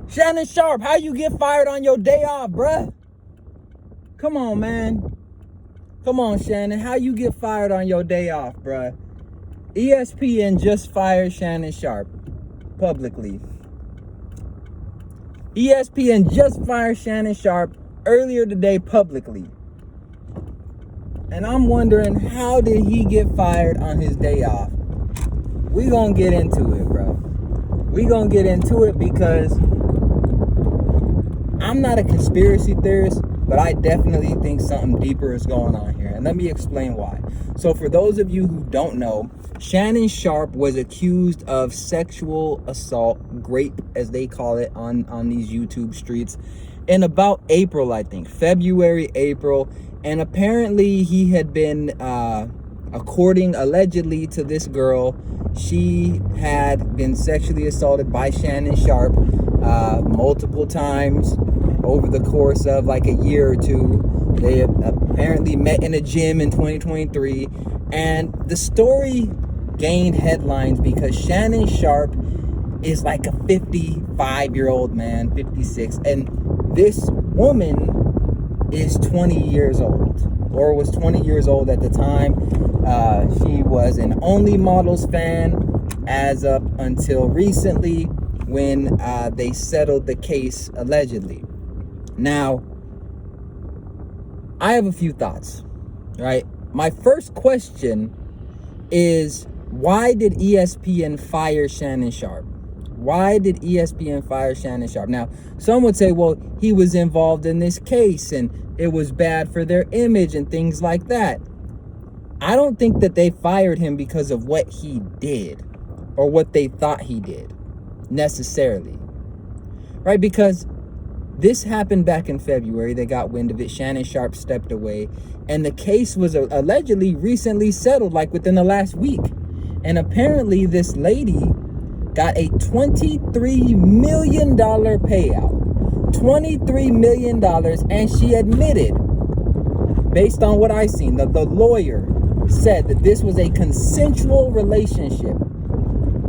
Shannon Sharpe, how you get fired on your day off, bruh? Come on, man. Come on, Shannon. How you get fired on your day off, bruh? ESPN just fired Shannon Sharpe publicly. ESPN just fired Shannon Sharpe earlier today publicly. And I'm wondering, how did he get fired on his day off? We gonna get into it, bro. We gonna get into it because I'm not a conspiracy theorist, but I definitely think something deeper is going on here. And let me explain why. So for those of you who don't know, Shannon Sharpe was accused of sexual assault, rape as they call it on these YouTube streets, in about April, I think, February, April. And apparently he had been, according allegedly to this girl, she had been sexually assaulted by Shannon Sharpe multiple times over the course of like a year or two. They apparently met in a gym in 2023. And the story gained headlines because Shannon Sharpe is like a 55-year-old man, 56. And this woman is 20 years old, or was 20 years old at the time. She was an Only Models fan as up until recently when they settled the case allegedly. Now, I have a few thoughts, right? My first question is, why did ESPN fire Shannon Sharpe? Why did ESPN fire Shannon Sharpe? Now, some would say, well, he was involved in this case and it was bad for their image and things like that. I don't think that they fired him because of what he did or what they thought he did necessarily, right? Because this happened back in February. They got wind of it. Shannon Sharpe stepped away and the case was allegedly recently settled, like within the last week. And apparently this lady got a $23 million payout. $23 million, and she admitted, based on what I seen, the lawyer said that this was a consensual relationship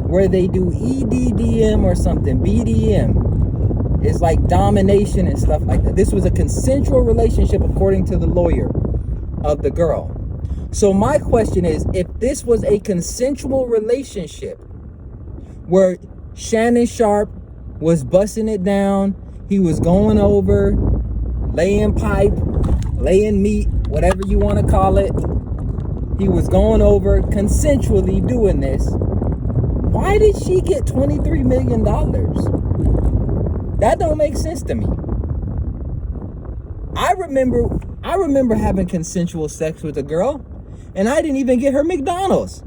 where they do EDDM or something. BDM is like domination and stuff like that. This was a consensual relationship according to the lawyer of the girl. So my question is, if this was a consensual relationship where Shannon Sharpe was busting it down, he was going over, laying pipe, laying meat, whatever you want to call it. He was going over, consensually doing this. Why did she get $23 million? That don't make sense to me. I remember having consensual sex with a girl, and I didn't even get her McDonald's.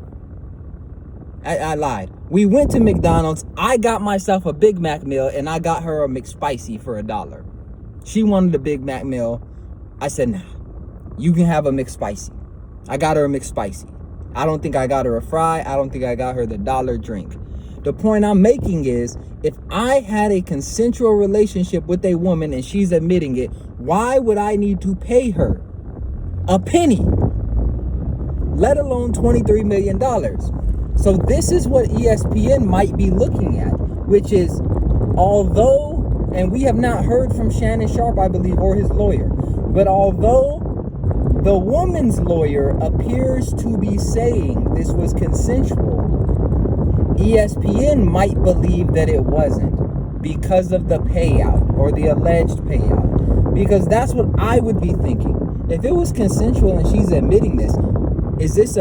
I lied. We went to McDonald's. I got myself a Big Mac meal and I got her a McSpicy for $1. She wanted a Big Mac meal. I said, nah, you can have a McSpicy. I got her a McSpicy. I don't think I got her a fry. I don't think I got her the $1 drink. The point I'm making is, if I had a consensual relationship with a woman and she's admitting it, why would I need to pay her a penny, let alone $23 million? So this is what ESPN might be looking at, which is, although, and we have not heard from Shannon Sharpe, I believe, or his lawyer, but although the woman's lawyer appears to be saying this was consensual, ESPN might believe that it wasn't because of the payout or the alleged payout. Because that's what I would be thinking. If it was consensual and she's admitting this, is this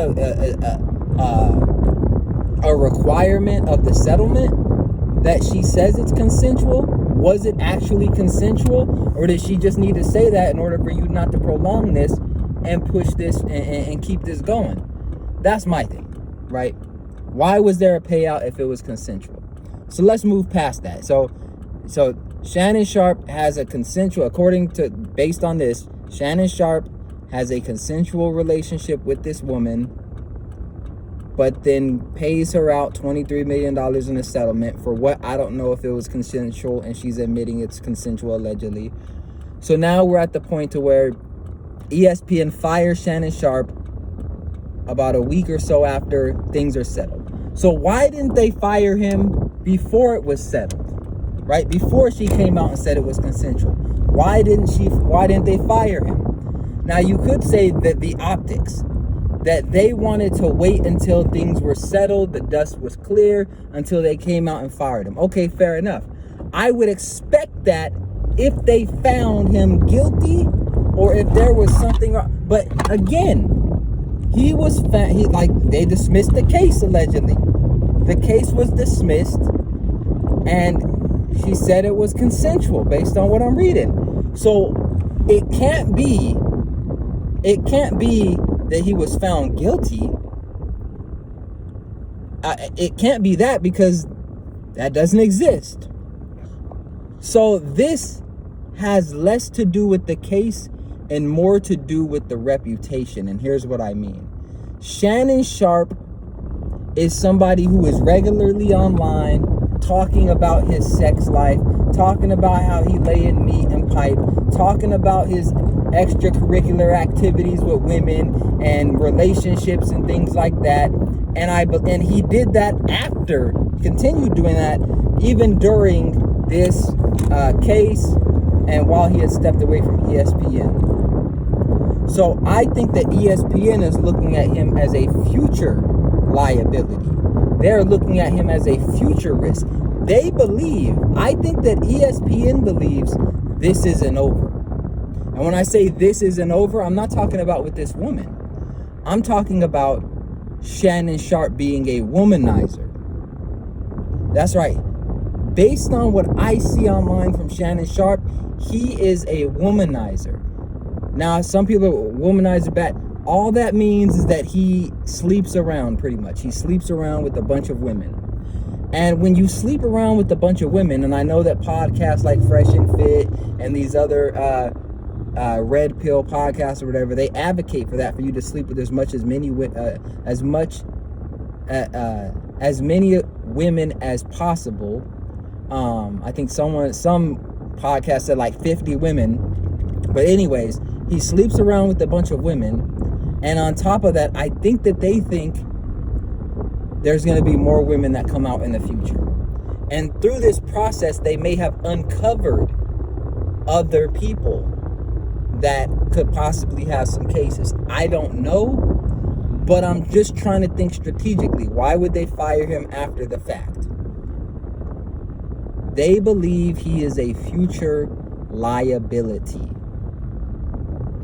a requirement of the settlement that she says it's consensual? Was it actually consensual, or did she just need to say that in order for you not to prolong this and push this and keep this going? That's my thing, right? Why was there a payout if it was consensual? So let's move past that. So Shannon Sharpe has a consensual, based on this, Shannon Sharpe has a consensual relationship with this woman, but then pays her out $23 million in a settlement for what, I don't know if it was consensual, and she's admitting it's consensual allegedly. So now we're at the point to where ESPN fires Shannon Sharpe about a week or so after things are settled. So why didn't they fire him before it was settled? right? Before she came out and said it was consensual. Why didn't they fire him? Now, you could say that the optics, that they wanted to wait until things were settled, the dust was clear, until they came out and fired him. Okay, fair enough. I would expect that if they found him guilty or if there was something wrong. But again, he was they dismissed the case allegedly. The case was dismissed and she said it was consensual based on what I'm reading. So it can't be that he was found guilty. It can't be that, because that doesn't exist. So this has less to do with the case and more to do with the reputation. And here's what I mean. Shannon Sharpe is somebody who is regularly online talking about his sex life, talking about how he lay in meat and pipe, talking about his extracurricular activities with women and relationships and things like that. And he did that continued doing that even during this case and while he had stepped away from ESPN. So I think that ESPN is looking at him as a future liability. They're looking at him as a future risk. I think that ESPN believes this isn't over. And when I say this isn't over, I'm not talking about with this woman. I'm talking about Shannon Sharpe being a womanizer. That's right. Based on what I see online from Shannon Sharpe, he is a womanizer. Now, some people womanizer bad. All that means is that he sleeps around, pretty much. He sleeps around with a bunch of women. And when you sleep around with a bunch of women, and I know that podcasts like Fresh and Fit and these other red pill podcasts or whatever, they advocate for that, for you to sleep with as many women as possible. I think some podcast said like 50 women. But anyways, he sleeps around with a bunch of women. And on top of that, I think that they think there's going to be more women that come out in the future. And through this process, they may have uncovered other people that could possibly have some cases. I don't know, but I'm just trying to think strategically. Why would they fire him after the fact? They believe he is a future liability.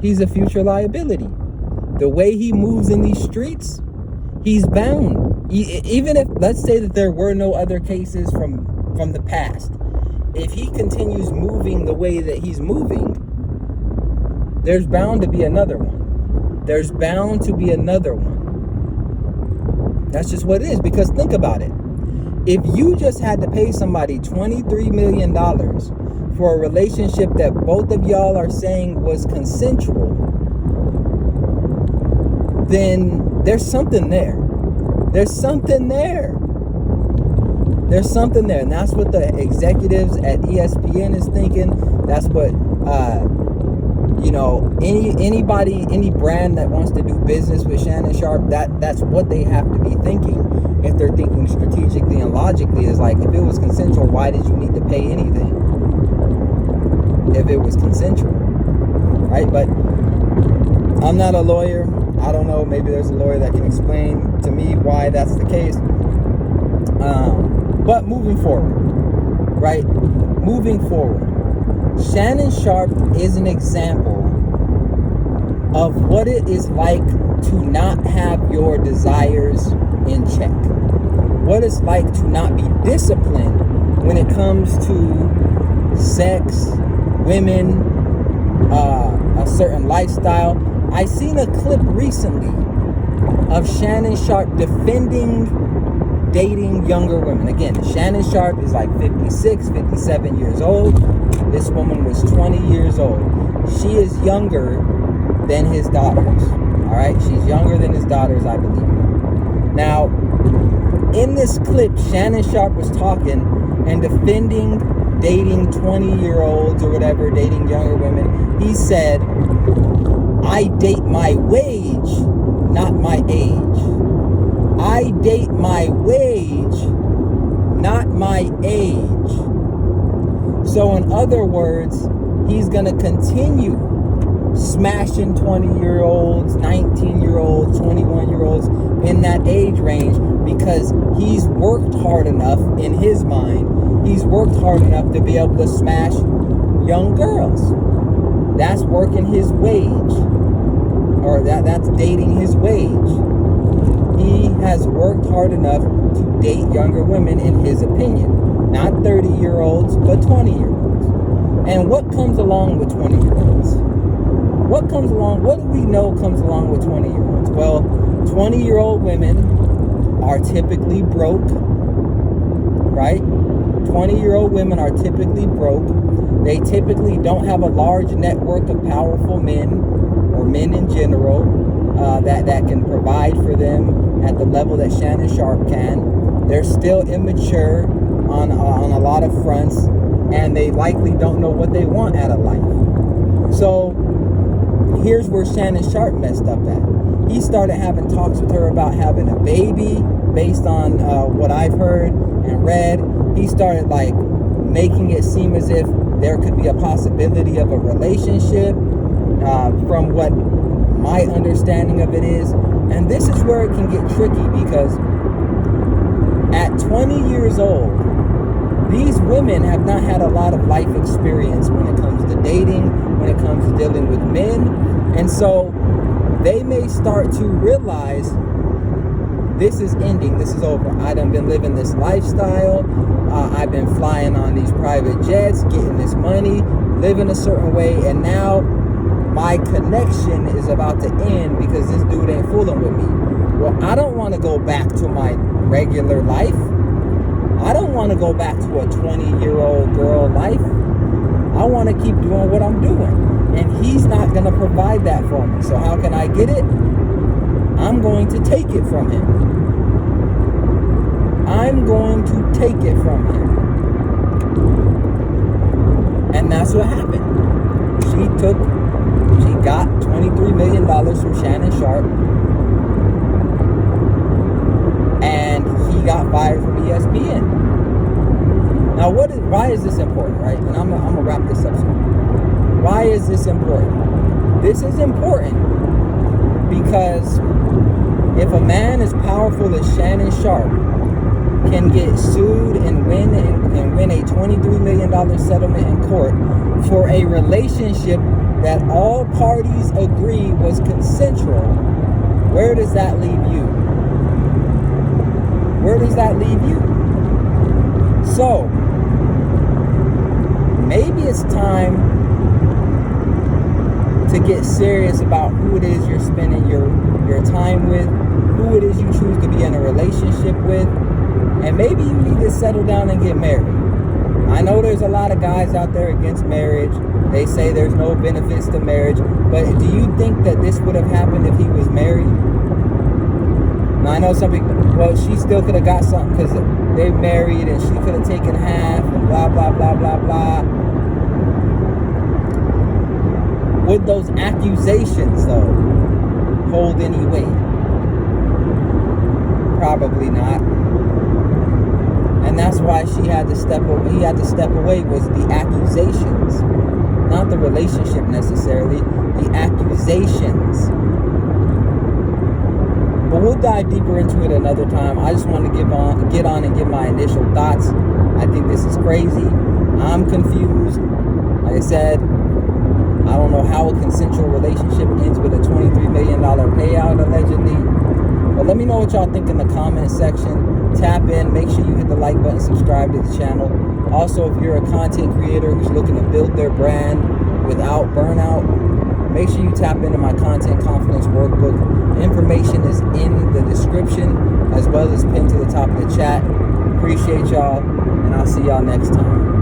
He's a future liability. The way he moves in these streets, he's bound. Even if, let's say that there were no other cases from the past, if he continues moving the way that he's moving, there's bound to be another one. There's bound to be another one. That's just what it is. Because think about it. If you just had to pay somebody $23 million for a relationship that both of y'all are saying was consensual, then there's something there. There's something there. There's something there. And that's what the executives at ESPN is thinking. That's what, any brand that wants to do business with Shannon Sharpe, that's what they have to be thinking. If they're thinking strategically and logically, is like, if it was consensual, why did you need to pay anything? If it was consensual, right? But I'm not a lawyer. I don't know. Maybe there's a lawyer that can explain to me why that's the case. But moving forward, right? Moving forward, Shannon Sharpe is an example of what it is like to not have your desires in check. What it's like to not be disciplined when it comes to sex, women, a certain lifestyle. I seen a clip recently of Shannon Sharpe defending dating younger women. Again, Shannon Sharpe is like 56, 57 years old. This woman was 20 years old. She is younger than his daughters. All right? She's younger than his daughters, I believe. Now, in this clip, Shannon Sharpe was talking and defending dating 20-year-olds or whatever, dating younger women. He said, I date my wage, not my age. I date my wage, not my age. So in other words, he's going to continue smashing 20-year-olds, 19-year-olds, 21-year-olds in that age range because he's worked hard enough in his mind. He's worked hard enough to be able to smash young girls. That's working his wage, or that's dating his wage. He has worked hard enough to date younger women in his opinion. Not 30-year-olds, but 20-year-olds. And what comes along with 20-year-olds? What do we know comes along with 20-year-olds? Well, 20-year-old women are typically broke, right? 20-year-old women are typically broke. They typically don't have a large network of powerful men, or men in general, that can provide for them at the level that Shannon Sharpe can. They're still immature on a lot of fronts, and they likely don't know what they want out of life. So here's where Shannon Sharpe messed up at. He started having talks with her about having a baby based on what I've heard and read. He started like making it seem as if there could be a possibility of a relationship from what my understanding of it is. And this is where it can get tricky because at 20 years old, these women have not had a lot of life experience when it comes to dating, when it comes to dealing with men. And so they may start to realize this is ending, this is over. I done been living this lifestyle. I've been flying on these private jets, getting this money, living a certain way, and now my connection is about to end because this dude ain't fooling with me. Well, I don't want to go back to my regular life. I don't want to go back to a 20-year-old girl life. I want to keep doing what I'm doing. And he's not going to provide that for me. So how can I get it? I'm going to take it from him. I'm going to take it from him. And that's what happened. She got $23 million from Shannon Sharpe. And he got fired from ESPN. Now, why is this important, right? And I'm gonna wrap this up soon. Why is this important? This is important because if a man as powerful as Shannon Sharpe can get sued and win a $23 million settlement in court for a relationship that all parties agree was consensual, where does that leave you? Where does that leave you? So, maybe it's time to get serious about who it is you're spending your time with, who it is you choose to be in a relationship with, and maybe you need to settle down and get married. I know there's a lot of guys out there against marriage. They say there's no benefits to marriage, but do you think that this would have happened if he was married? Now, I know some people, well, she still could have got something because they're married and she could have taken half and blah, blah, blah, blah, blah. Would those accusations, though, hold any weight? Probably not. And that's why she had to step away. He had to step away was the accusations. Not the relationship necessarily, the accusations. But we'll dive deeper into it another time. I just want to get on and give my initial thoughts. I think this is crazy. I'm confused. Like I said, I don't know how a consensual relationship ends with a $23 million payout, allegedly. But let me know what y'all think in the comment section. Tap in, make sure you hit the like button, subscribe to the channel. Also, if you're a content creator who's looking to build their brand without burnout, make sure you tap into my content confidence workbook. Information is in the description as well as pinned to the top of the chat. Appreciate y'all, and I'll see y'all next time.